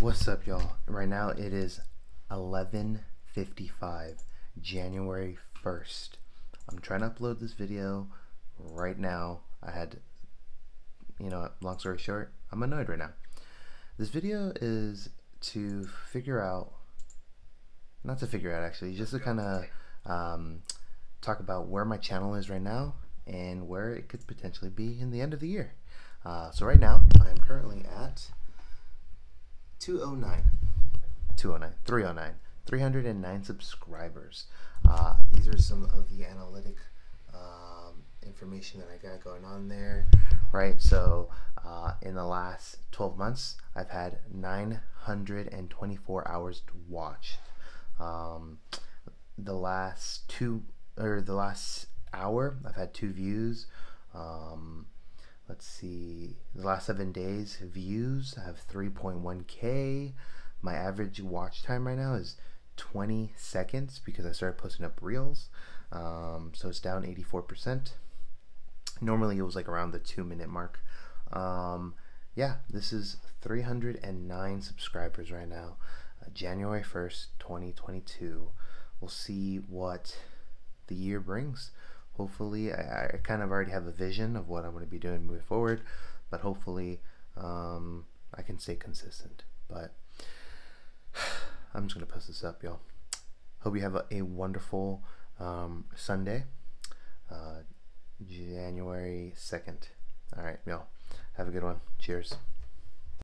What's up, y'all? Right now it is 11:55, January 1st. I'm trying to upload this video right now. Long story short, I'm annoyed right now. This video is to not to figure out actually, just to kind of talk about where my channel is right now and where it could potentially be in the end of the year. So right now, I am currently at 309 subscribers. These are some of the analytic information that I got going on there, right? So in the last 12 months, I've had 924 hours to watch. The last hour, I've had 2 views. Let's see, the last 7 days views, I have 3.1K. My average watch time right now is 20 seconds because I started posting up reels. So it's down 84%. Normally it was like around the 2-minute mark. Yeah, this is 309 subscribers right now. January 1st, 2022. We'll see what the year brings. Hopefully, I kind of already have a vision of what I'm going to be doing moving forward, but hopefully I can stay consistent. But I'm just going to post this up, y'all. Hope you have a wonderful Sunday, January 2nd. All right, y'all. Have a good one. Cheers.